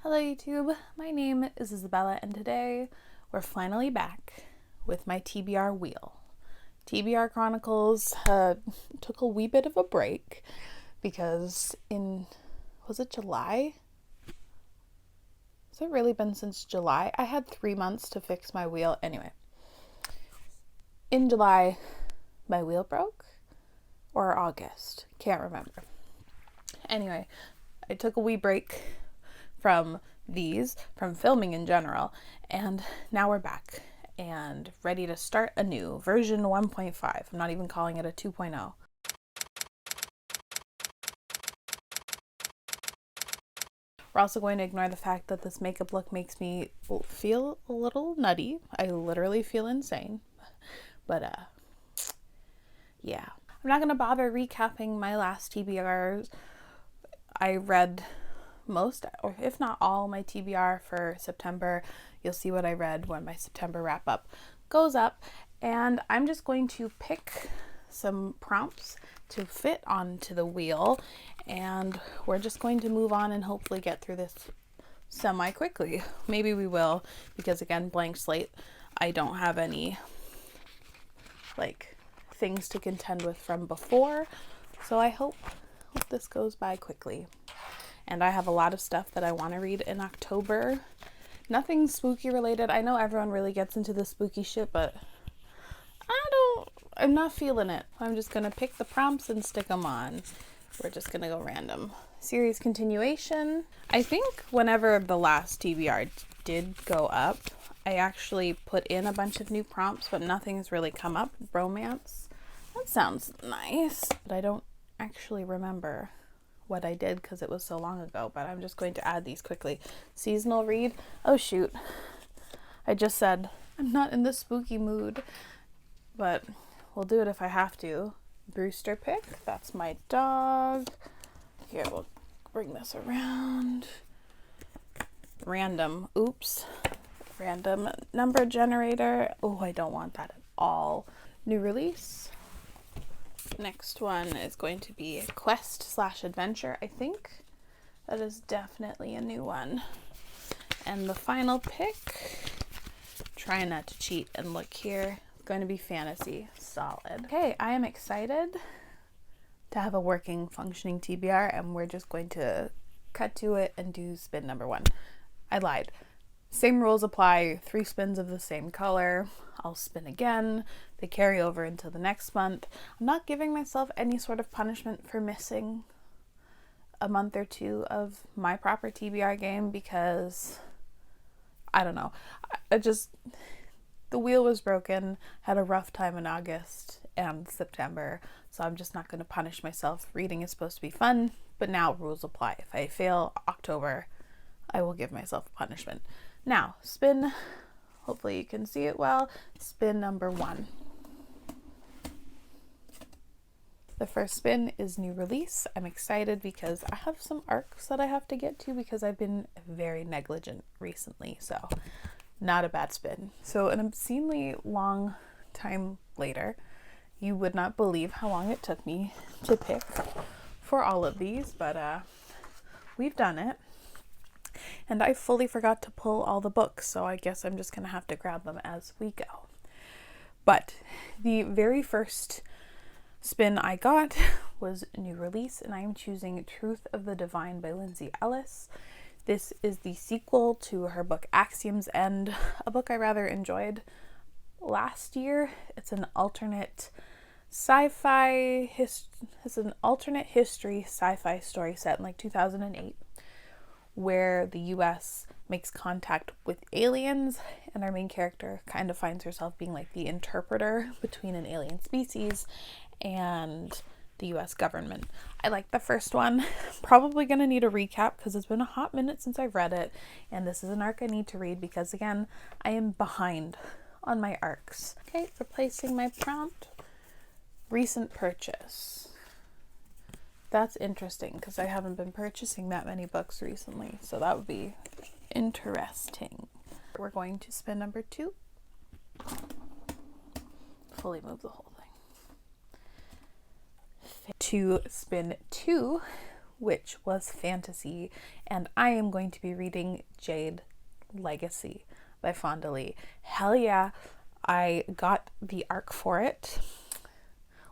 Hello YouTube, my name is Isabella and today we're finally back with my TBR wheel. TBR Chronicles took a wee bit of a break because was it July? Has it really been since July? I had 3 months to fix my wheel. Anyway, in July my wheel broke, or August, can't remember. Anyway, I took a wee break from filming in general, and now we're back and ready to start anew, version 1.5. I'm not even calling it a 2.0. We're also going to ignore the fact that this makeup look makes me feel a little nutty. I literally feel insane, but yeah. I'm not going to bother recapping my last TBRs. I read most, or if not all, my TBR for September. You'll see what I read when my September wrap up goes up, and I'm just going to pick some prompts to fit onto the wheel, and we're just going to move on and hopefully get through this semi quickly. Maybe we will, because again, blank slate. I don't have any things to contend with from before, so I hope this goes by quickly. And I have a lot of stuff that I want to read in October. Nothing spooky related. I know everyone really gets into the spooky shit, but I'm not feeling it. I'm just going to pick the prompts and stick them on. We're just going to go random. Series continuation. I think whenever the last TBR did go up, I actually put in a bunch of new prompts, but nothing has really come up. Romance. That sounds nice, but I don't actually remember what I did because it was so long ago, but I'm just going to add these quickly. Seasonal read. Oh shoot. I just said I'm not in the spooky mood, but we'll do it if I have to. Brewster pick. That's my dog. Here, we'll bring this around. Random. Oops. Random number generator. Oh, I don't want that at all. New release. Next one is going to be Quest/Adventure. I think that is definitely a new one. And the final pick, trying not to cheat and look here, going to be Fantasy. Solid. Okay, I am excited to have a working, functioning TBR, and we're just going to cut to it and do spin number 1. I lied. Same rules apply, 3 spins of the same color. I'll spin again. They carry over into the next month. I'm not giving myself any sort of punishment for missing a month or 2 of my proper TBR game because, I don't know. The wheel was broken, had a rough time in August and September, so I'm just not going to punish myself. Reading is supposed to be fun, but now rules apply. If I fail October, I will give myself a punishment. Now, spin, hopefully you can see it well, spin number 1. The first spin is new release. I'm excited because I have some arcs that I have to get to because I've been very negligent recently, so not a bad spin. So an obscenely long time later, you would not believe how long it took me to pick for all of these, but we've done it. And I fully forgot to pull all the books, so I guess I'm just going to have to grab them as we go. But the very first spin I got was new release, and I am choosing Truth of the Divine by Lindsay Ellis. This is the sequel to her book Axiom's End, a book I rather enjoyed last year. It's an alternate sci-fi it's an alternate history sci-fi story set in 2008. Where the US makes contact with aliens, and our main character kind of finds herself being the interpreter between an alien species and the US government. I like the first one. Probably going to need a recap because it's been a hot minute since I've read it, and this is an arc I need to read because, again, I am behind on my arcs. Okay, replacing my prompt. Recent purchase. That's interesting because I haven't been purchasing that many books recently, so that would be interesting. We're going to spin number 2. Fully move the whole thing. To spin 2, which was fantasy, and I am going to be reading Jade Legacy by Fonda Lee. Hell yeah, I got the arc for it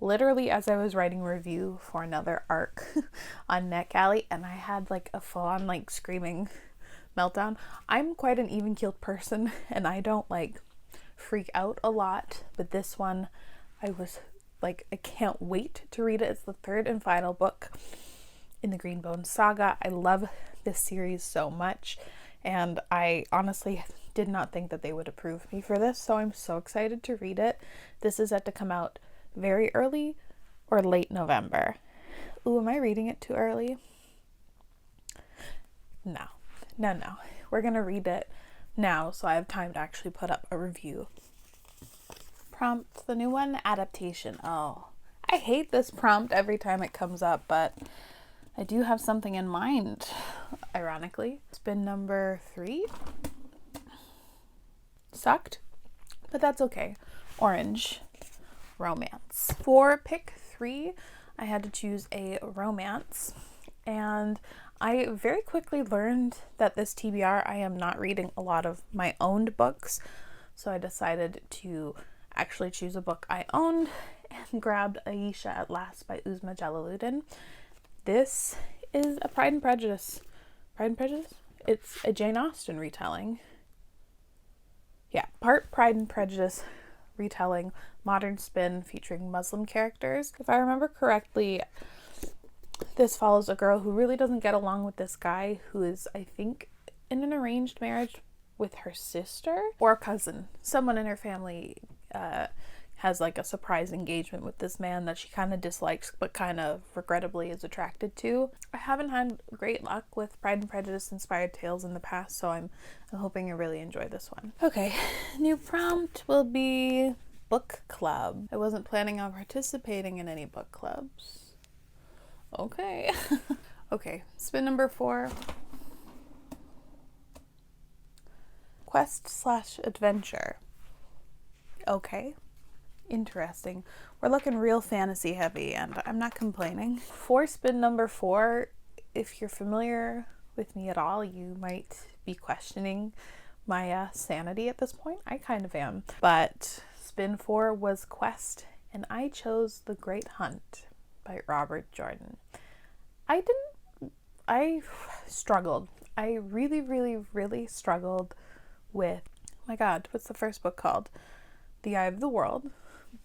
literally as I was writing a review for another arc on NetGalley, and I had like a full-on like screaming meltdown. I'm quite an even-keeled person, and I don't like freak out a lot, but this one I was like, I can't wait to read it. It's the third and final book in the Greenbone saga. I love this series so much, and I honestly did not think that they would approve me for this, so I'm so excited to read it. This is set to come out very early or late November. Ooh, am I reading it too early? No. We're gonna read it now so I have time to actually put up a review. Prompt, the new one, adaptation. Oh, I hate this prompt every time it comes up, but I do have something in mind, ironically. Spin number 3. Sucked, but that's okay. Orange. Romance. For pick 3, I had to choose a romance, and I very quickly learned that this TBR, I am not reading a lot of my owned books, so I decided to actually choose a book I owned and grabbed Aisha at Last by Uzma Jalaluddin. This is a Pride and Prejudice. Pride and Prejudice? It's a Jane Austen retelling. Yeah, part Pride and Prejudice retelling, modern spin featuring Muslim characters. If I remember correctly, this follows a girl who really doesn't get along with this guy who is, I think, in an arranged marriage with her sister or cousin. Someone in her family has like a surprise engagement with this man that she kind of dislikes but kind of regrettably is attracted to. I haven't had great luck with Pride and Prejudice inspired tales in the past, so I'm hoping you really enjoy this one. Okay, new prompt will be book club. I wasn't planning on participating in any book clubs. Okay. Okay, spin number 4. Quest/adventure. Okay. Interesting. We're looking real fantasy heavy, and I'm not complaining. For spin number 4, if you're familiar with me at all, you might be questioning my sanity at this point. I kind of am. But spin 4 was Quest, and I chose The Great Hunt by Robert Jordan. I struggled. I really struggled with, oh my god, what's the first book called? The Eye of the World,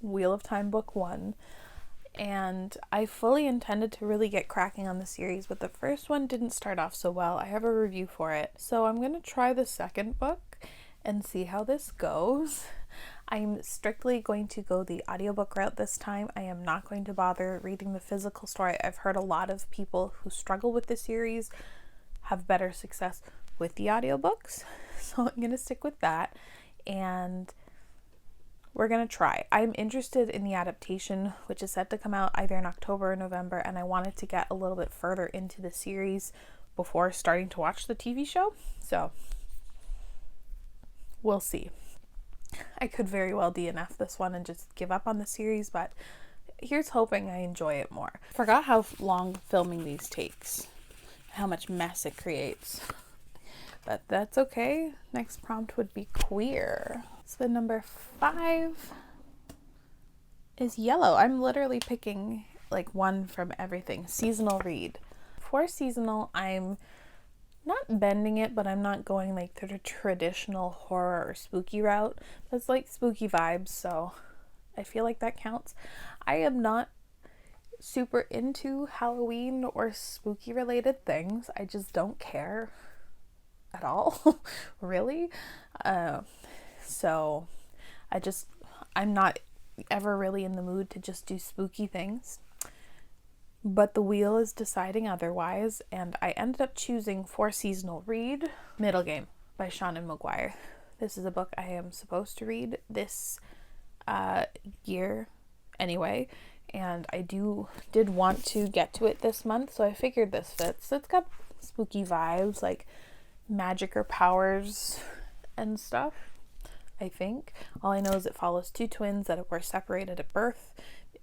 Wheel of Time Book 1, and I fully intended to really get cracking on the series, but the first one didn't start off so well. I have a review for it, so I'm going to try the second book and see how this goes. I'm strictly going to go the audiobook route this time. I am not going to bother reading the physical story. I've heard a lot of people who struggle with the series have better success with the audiobooks, so I'm going to stick with that, and we're going to try. I'm interested in the adaptation, which is set to come out either in October or November, and I wanted to get a little bit further into the series before starting to watch the TV show, so we'll see. I could very well DNF this one and just give up on the series, but here's hoping I enjoy it more. I forgot how long filming these takes, how much mess it creates, but that's okay. Next prompt would be queer. Spin number 5 is yellow. I'm literally picking like one from everything. Seasonal read. For seasonal, I'm not bending it, but I'm not going like the traditional horror or spooky route. That's like spooky vibes, so I feel like that counts. I am not super into Halloween or spooky related things. I just don't care at all, really. So I'm not ever really in the mood to just do spooky things. But the wheel is deciding otherwise, and I ended up choosing for seasonal read Middle Game by Shannon McGuire. This is a book I am supposed to read this year anyway, and I did want to get to it this month, so I figured this fits. It's got spooky vibes, like magic or powers and stuff, I think. All I know is it follows 2 twins that were separated at birth,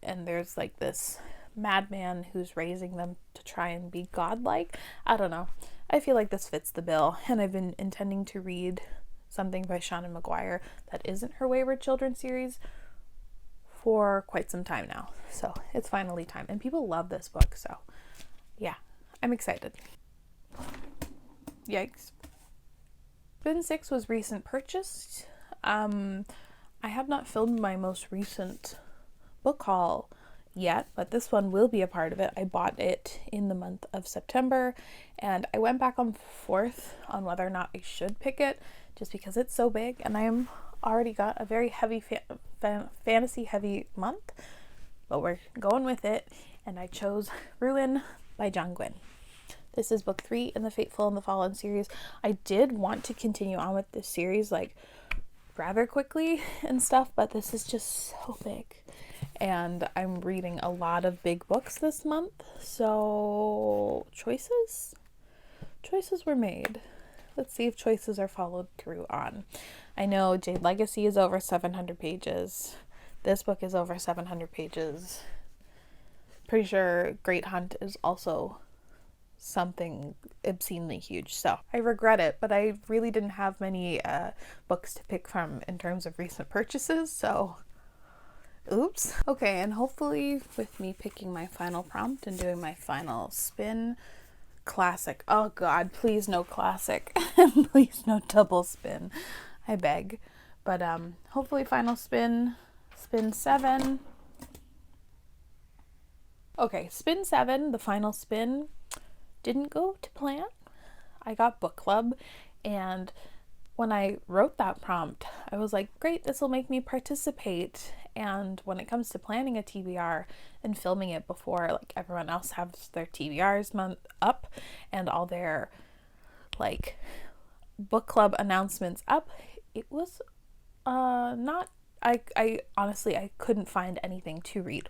and there's like this madman who's raising them to try and be godlike. I don't know. I feel like this fits the bill, and I've been intending to read something by Seanan McGuire that isn't her Wayward Children series for quite some time now. So it's finally time. And people love this book, so yeah, I'm excited. Yikes. Spin 6 was recent purchased. I have not filmed my most recent book haul yet, but this one will be a part of it. I bought it in the month of September, and I went back and forth on whether or not I should pick it, just because it's so big, and I am already got a very heavy fantasy heavy month, but we're going with it, and I chose Ruin by John Gwynne. This is book 3 in the Fateful and the Fallen series. I did want to continue on with this series like rather quickly and stuff, but this is just so big, and I'm reading a lot of big books this month, so choices were made. Let's see if choices are followed through on. I know Jade Legacy is over 700 pages. This book is over 700 pages. Pretty sure Great Hunt is also something obscenely huge. So I regret it, but I really didn't have many books to pick from in terms of recent purchases. So oops. Okay, and hopefully with me picking my final prompt and doing my final spin, classic. Oh God, please no classic. Please no double spin. I beg. But hopefully final spin 7. Okay, spin 7, the final spin, didn't go to plan. I got book club, and when I wrote that prompt, I was like, great, this will make me participate. And when it comes to planning a TBR and filming it before like everyone else has their TBRs month up and all their like book club announcements up, it was not, I honestly, I couldn't find anything to read.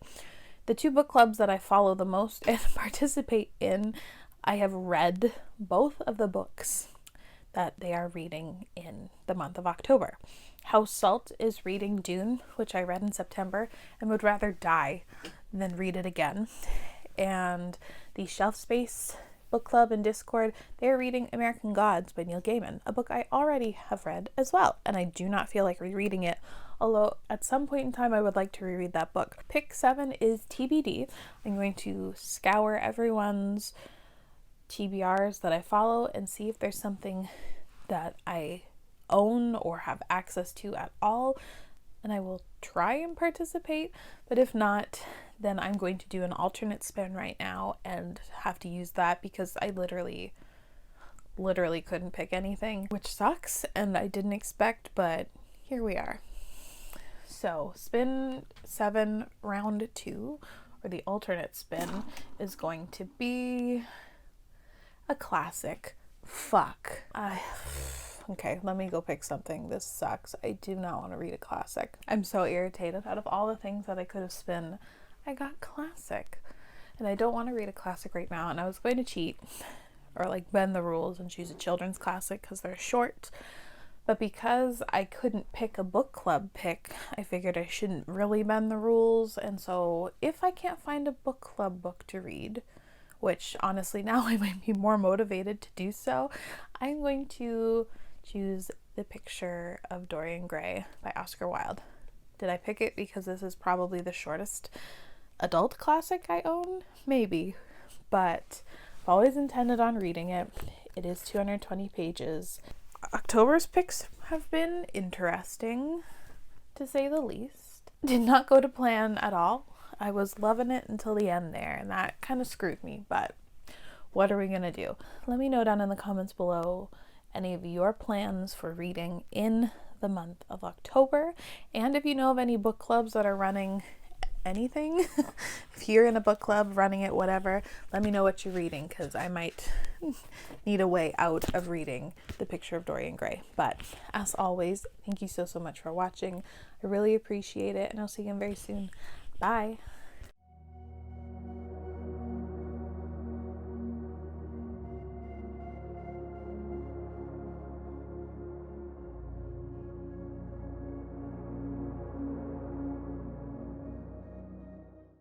The 2 book clubs that I follow the most and participate in, I have read both of the books that they are reading in the month of October. House Salt is reading Dune, which I read in September and would rather die than read it again. And the Shelf Space book club in Discord, they're reading American Gods by Neil Gaiman, a book I already have read as well, and I do not feel like rereading it, although at some point in time I would like to reread that book. Pick 7 is TBD. I'm going to scour everyone's TBRs that I follow and see if there's something that I own or have access to at all, and I will try and participate, but if not, then I'm going to do an alternate spin right now and have to use that because I literally couldn't pick anything, which sucks and I didn't expect, but here we are. So spin 7 round 2, or the alternate spin, is going to be a classic. Fuck. Okay, let me go pick something. This sucks. I do not want to read a classic. I'm so irritated. Out of all the things that I could have spun, I got classic. And I don't want to read a classic right now. And I was going to cheat or like bend the rules and choose a children's classic because they're short. But because I couldn't pick a book club pick, I figured I shouldn't really bend the rules. And so if I can't find a book club book to read, which honestly now I might be more motivated to do so, I'm going to choose The Picture of Dorian Gray by Oscar Wilde. Did I pick it because this is probably the shortest adult classic I own? Maybe, but I've always intended on reading it. It is 220 pages. October's picks have been interesting, to say the least. Did not go to plan at all. I was loving it until the end there, and that kind of screwed me, but what are we gonna do? Let me know down in the comments below any of your plans for reading in the month of October, and if you know of any book clubs that are running anything. If you're in a book club running it, whatever, let me know what you're reading, because I might need a way out of reading The Picture of Dorian Gray. But as always, thank you so much for watching. I really appreciate it, and I'll see you again very soon. Bye.